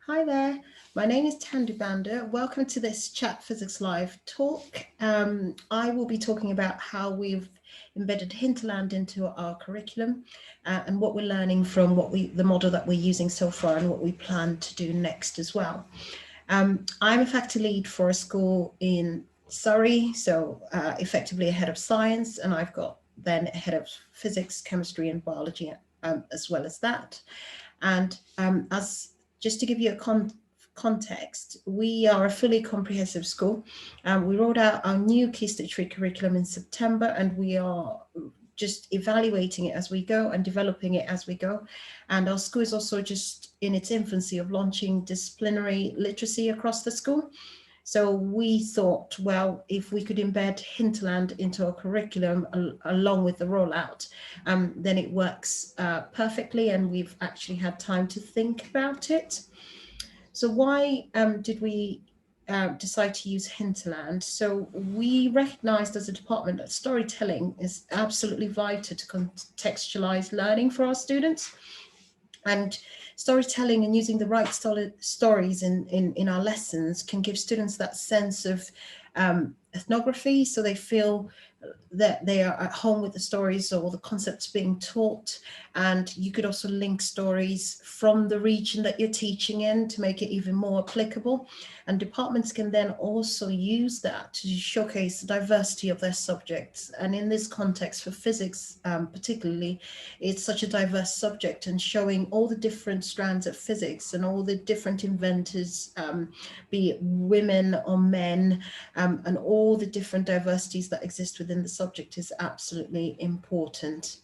Hi there, my name is T Banda. Welcome to this Chat Physics Live talk. I will be talking about how we've embedded hinterland into our curriculum and what we're learning from the model that we're using so far and what we plan to do next as well. I'm a faculty lead for a school in Surrey, so effectively a head of science, and I've got then a head of physics, chemistry and biology as well as that. And as just to give you a context, we are a fully comprehensive school. We rolled out our new Key Stage 3 curriculum in September, and we are just evaluating it as we go and developing it as we go. And our school is also just in its infancy of launching disciplinary literacy across the school. So we thought, well, if we could embed hinterland into our curriculum along with the rollout, then it works perfectly, and we've actually had time to think about it. So why did we decide to use hinterland? So we recognized as a department that storytelling is absolutely vital to contextualize learning for our students. And storytelling and using the right stories in our lessons can give students that sense of ethnography, so they feel that they are at home with the stories or the concepts being taught. And you could also link stories from the region that you're teaching in to make it even more applicable. And departments can then also use that to showcase the diversity of their subjects. And in this context for physics particularly, it's such a diverse subject, and showing all the different strands of physics and all the different inventors, be it women or men, and all the different diversities that exist within the subject is absolutely important.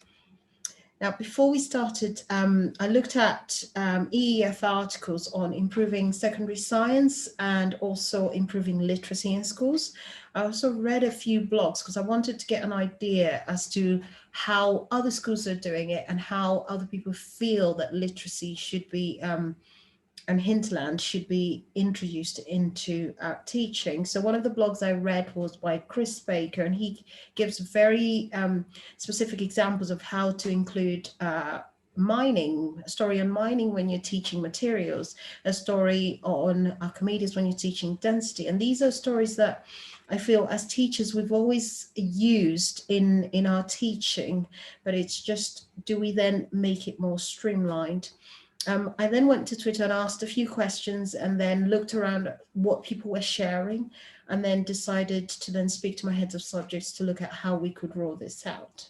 Now, before we started, I looked at EEF articles on improving secondary science and also improving literacy in schools. I also read a few blogs because I wanted to get an idea as to how other schools are doing it and how other people feel that literacy should be and hinterland should be introduced into teaching. So one of the blogs I read was by Chris Baker, and he gives very specific examples of how to include mining, a story on mining when you're teaching materials, a story on Archimedes when you're teaching density. And these are stories that I feel as teachers we've always used in our teaching, but it's just, do we then make it more streamlined? I then went to Twitter and asked a few questions, and then looked around at what people were sharing, and then decided to then speak to my heads of subjects to look at how we could roll this out.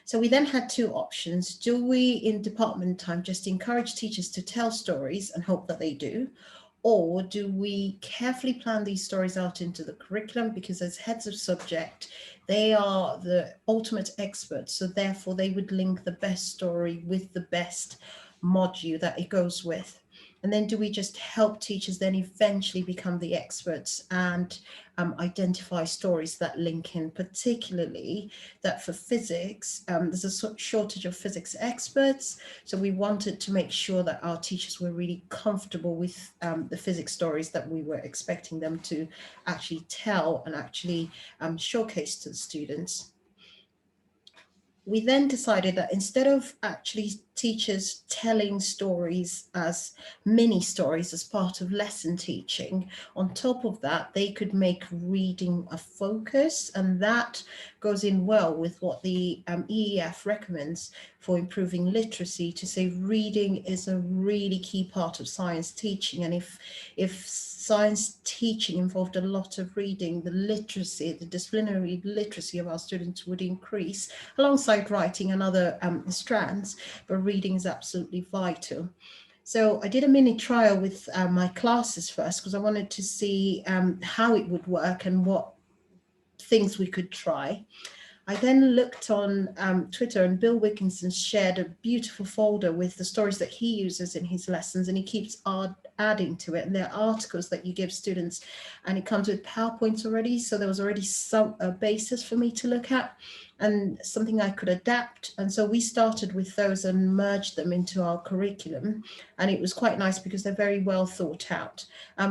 So we then had two options. Do we, in department time, just encourage teachers to tell stories and hope that they do? Or do we carefully plan these stories out into the curriculum? Because as heads of subject, they are the ultimate experts. So therefore they would link the best story with the best module that it goes with. And then do we just help teachers then eventually become the experts and identify stories that link in, particularly that for physics, there's a shortage of physics experts. So we wanted to make sure that our teachers were really comfortable with the physics stories that we were expecting them to actually tell and actually showcase to the students. We then decided that instead of actually teachers telling stories as mini stories as part of lesson teaching, on top of that, they could make reading a focus, and that goes in well with what the EEF recommends for improving literacy, to say reading is a really key part of science teaching. And if science teaching involved a lot of reading, the literacy, the disciplinary literacy of our students would increase alongside writing and other strands, but reading is absolutely vital. So I did a mini trial with my classes first, because I wanted to see how it would work and what things we could try. I then looked on Twitter, and Bill Wilkinson shared a beautiful folder with the stories that he uses in his lessons, and he keeps adding to it. And there are articles that you give students, and it comes with PowerPoints already. So there was already a basis for me to look at and something I could adapt. And so we started with those and merged them into our curriculum. And it was quite nice because they're very well thought out.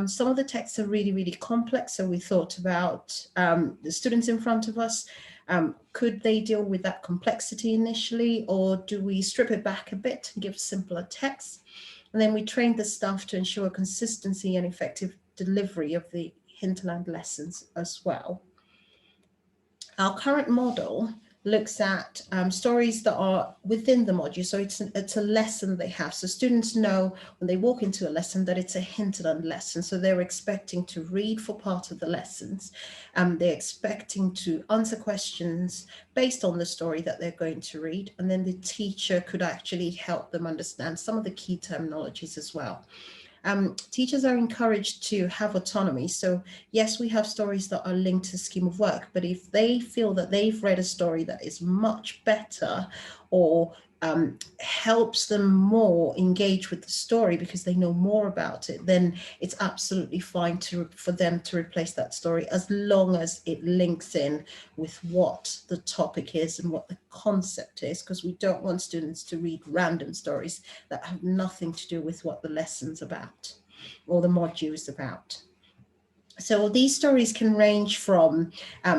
Some of the texts are really, really complex. So we thought about the students in front of us. Could they deal with that complexity initially, or do we strip it back a bit and give simpler text? And then we trained the staff to ensure consistency and effective delivery of the hinterland lessons as well. Our current model looks at stories that are within the module. So it's a lesson they have. So students know when they walk into a lesson that it's a hinterland lesson. So they're expecting to read for part of the lessons. They're expecting to answer questions based on the story that they're going to read. And then the teacher could actually help them understand some of the key terminologies as well. Teachers are encouraged to have autonomy. So yes, we have stories that are linked to scheme of work, but if they feel that they've read a story that is much better or helps them more engage with the story because they know more about it, then it's absolutely fine for them to replace that story as long as it links in with what the topic is and what the concept is, because we don't want students to read random stories that have nothing to do with what the lesson's about or the module is about. So these stories can range from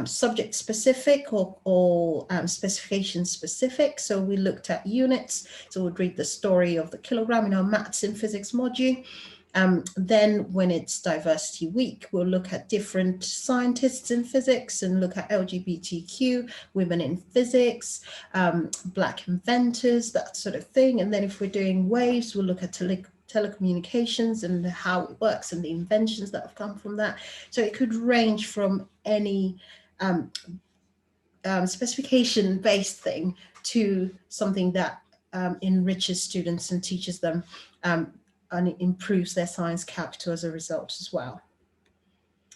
subject specific or specification specific. So we looked at units. So we'd read the story of the kilogram in our maths and physics module. Then when it's diversity week, we'll look at different scientists in physics and look at LGBTQ, women in physics, Black inventors, that sort of thing. And then if we're doing waves, we'll look at telecommunications and how it works and the inventions that have come from that. So it could range from any specification-based thing to something that enriches students and teaches them and it improves their science capital as a result as well.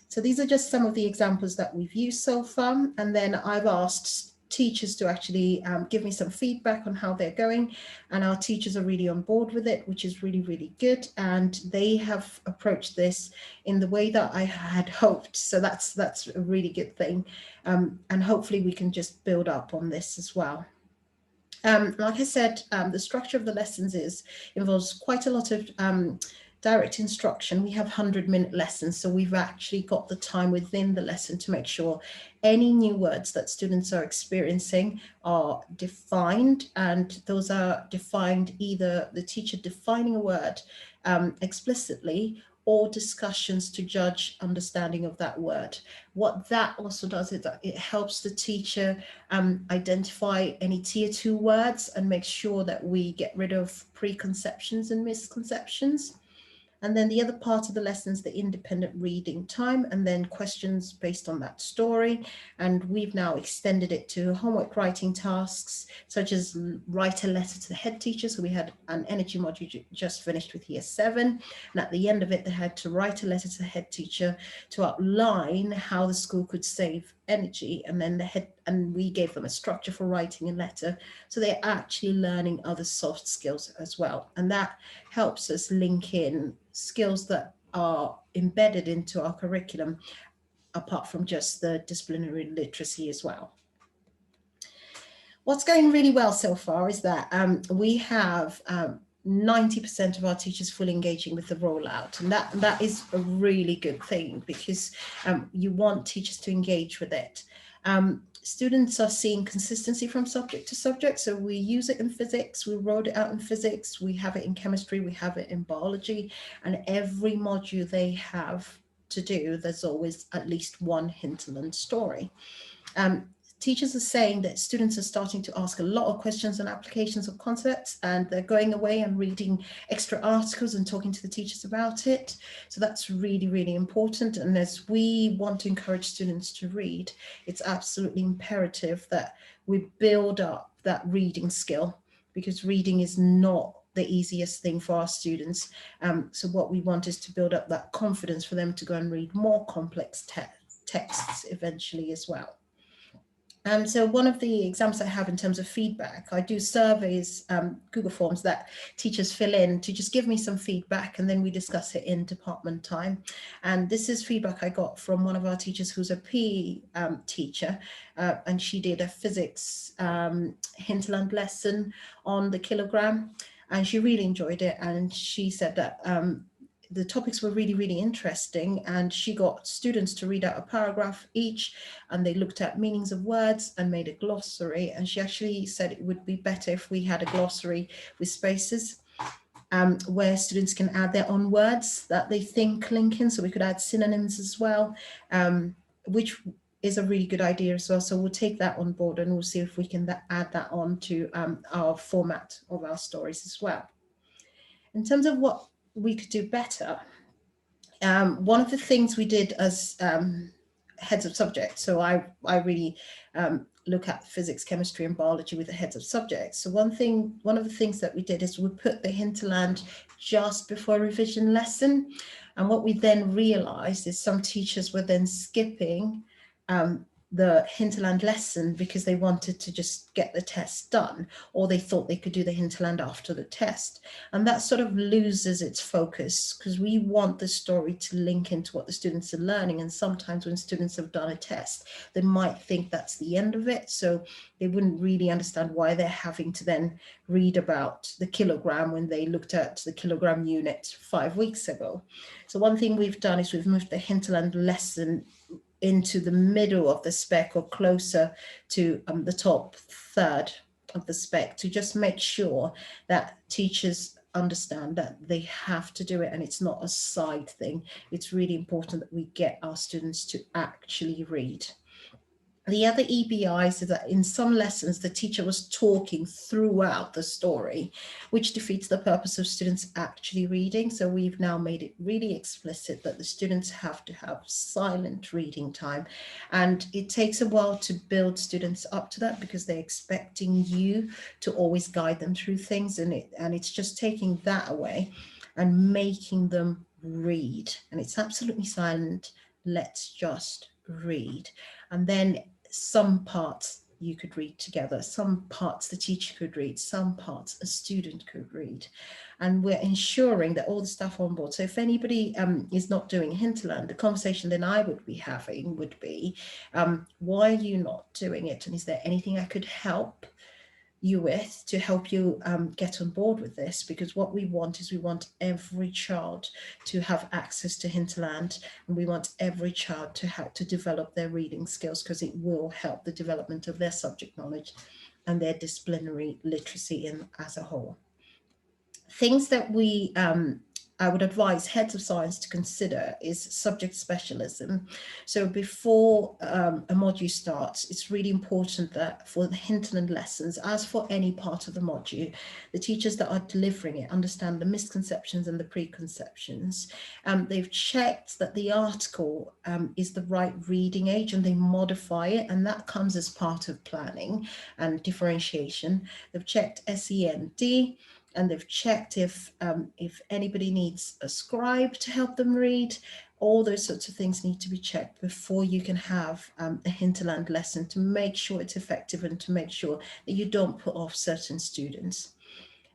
So these are just some of the examples that we've used so far. And then I've asked teachers to actually give me some feedback on how they're going, and our teachers are really on board with it, which is really, really good. And they have approached this in the way that I had hoped. So that's a really good thing. And hopefully we can just build up on this as well. Like I said, the structure of the lessons involves quite a lot of direct instruction. We have 100-minute lessons, so we've actually got the time within the lesson to make sure any new words that students are experiencing are defined, and those are defined either the teacher defining a word explicitly or discussions to judge understanding of that word. What that also does is that it helps the teacher identify any tier 2 words and make sure that we get rid of preconceptions and misconceptions. And then the other part of the lesson is the independent reading time and then questions based on that story. And we've now extended it to homework writing tasks, such as write a letter to the head teacher. So we had an energy module just finished with year 7. And at the end of it, they had to write a letter to the head teacher to outline how the school could save energy. And then we gave them a structure for writing a letter. So they're actually learning other soft skills as well. And that helps us link in skills that are embedded into our curriculum, apart from just the disciplinary literacy as well. What's going really well so far is that we have 90% of our teachers fully engaging with the rollout, and that is a really good thing, because you want teachers to engage with it. Students are seeing consistency from subject to subject. So we use it in physics, we wrote it out in physics, we have it in chemistry, we have it in biology, and every module they have to do, there's always at least one hinterland story. Teachers are saying that students are starting to ask a lot of questions and applications of concepts, and they're going away and reading extra articles and talking to the teachers about it. So that's really, really important. And as we want to encourage students to read, it's absolutely imperative that we build up that reading skill, because reading is not the easiest thing for our students. So what we want is to build up that confidence for them to go and read more complex texts eventually as well. So one of the examples I have in terms of feedback, I do surveys, Google Forms that teachers fill in to just give me some feedback, and then we discuss it in department time. And this is feedback I got from one of our teachers who's a PE teacher, and she did a physics hinterland lesson on the kilogram, and she really enjoyed it. And she said that the topics were really, really interesting, and she got students to read out a paragraph each, and they looked at meanings of words and made a glossary. And she actually said it would be better if we had a glossary with spaces. where students can add their own words that they think link in. So we could add synonyms as well, which is a really good idea as well. So we'll take that on board and we'll see if we can add that on to our format of our stories as well. In terms of what we could do better, one of the things we did as heads of subject, so I really look at physics, chemistry and biology with the heads of subjects. So one of the things that we did is we put the hinterland just before a revision lesson. And what we then realized is some teachers were then skipping the hinterland lesson because they wanted to just get the test done, or they thought they could do the hinterland after the test. And that sort of loses its focus because we want the story to link into what the students are learning. And sometimes when students have done a test, they might think that's the end of it. So they wouldn't really understand why they're having to then read about the kilogram when they looked at the kilogram unit 5 weeks ago. So one thing we've done is we've moved the hinterland lesson into the middle of the spec or closer to the top third of the spec to just make sure that teachers understand that they have to do it and it's not a side thing. It's really important that we get our students to actually read. The other EBIs is that in some lessons, the teacher was talking throughout the story, which defeats the purpose of students actually reading. So we've now made it really explicit that the students have to have silent reading time. And it takes a while to build students up to that because they're expecting you to always guide them through things. And it's just taking that away and making them read. And it's absolutely silent. Let's just read. And then some parts you could read together, some parts the teacher could read, some parts a student could read. And we're ensuring that all the staff are on board. So if anybody is not doing hinterland, the conversation then I would be having would be, why are you not doing it? And is there anything I could help you with to help you get on board with this? Because what we want is we want every child to have access to hinterland, and we want every child to have to develop their reading skills because it will help the development of their subject knowledge and their disciplinary literacy as a whole. Things that I would advise heads of science to consider is subject specialism. So before a module starts, it's really important that for the hinterland lessons, as for any part of the module, the teachers that are delivering it understand the misconceptions and the preconceptions. They've checked that the article is the right reading age and they modify it, and that comes as part of planning and differentiation. They've checked SEND, and they've checked if anybody needs a scribe to help them read. All those sorts of things need to be checked before you can have a hinterland lesson to make sure it's effective and to make sure that you don't put off certain students.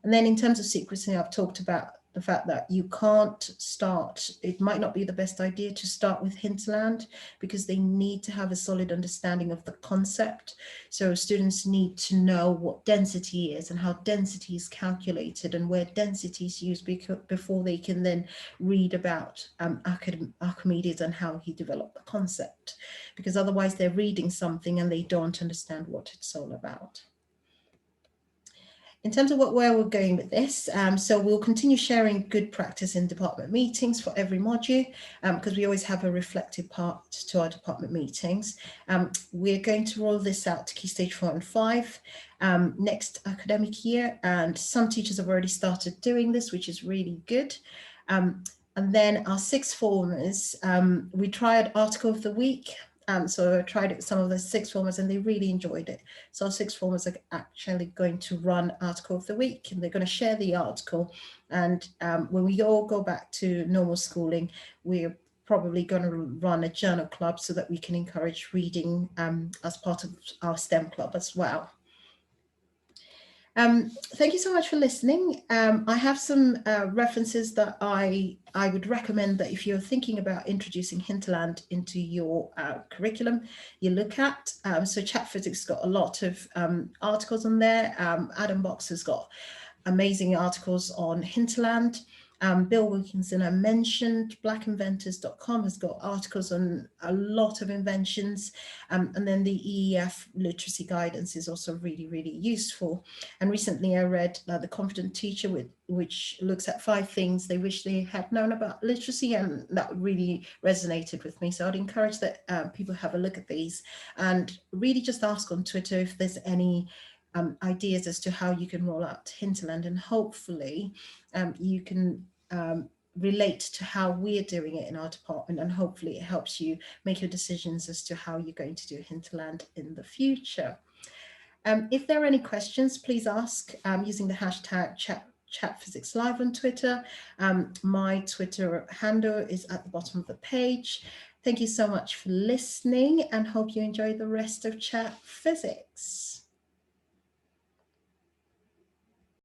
And then in terms of sequencing, I've talked about the fact that you can't start, it might not be the best idea to start with hinterland because they need to have a solid understanding of the concept. So students need to know what density is and how density is calculated and where density is used before they can then read about Archimedes and how he developed the concept. Because otherwise they're reading something and they don't understand what it's all about. In terms of where we're going with this, so we'll continue sharing good practice in department meetings for every module because we always have a reflective part to our department meetings. We're going to roll this out to Key Stage 4 and 5 next academic year, and some teachers have already started doing this, which is really good. And then our sixth formers, we tried Article of the Week. So I tried it with some of the sixth formers and they really enjoyed it. So our sixth formers are actually going to run Article of the Week and they're going to share the article. And when we all go back to normal schooling, we're probably going to run a journal club so that we can encourage reading as part of our STEM club as well. Thank you so much for listening. I have some references that I would recommend that if you're thinking about introducing hinterland into your curriculum, you look at. So Chat Physics has got a lot of articles on there. Adam Box has got amazing articles on hinterland. Bill Wilkinson I mentioned. blackinventors.com has got articles on a lot of inventions, and then the EEF literacy guidance is also really, really useful. And recently I read The Confident Teacher, which looks at 5 things they wish they had known about literacy, and that really resonated with me. So I'd encourage that people have a look at these, and really just ask on Twitter if there's any ideas as to how you can roll out Hinterland, and hopefully you can relate to how we're doing it in our department, and hopefully it helps you make your decisions as to how you're going to do Hinterland in the future. If there are any questions, please ask using the hashtag #ChatPhysicsLive on Twitter. My Twitter handle is at the bottom of the page. Thank you so much for listening, and hope you enjoy the rest of Chat Physics.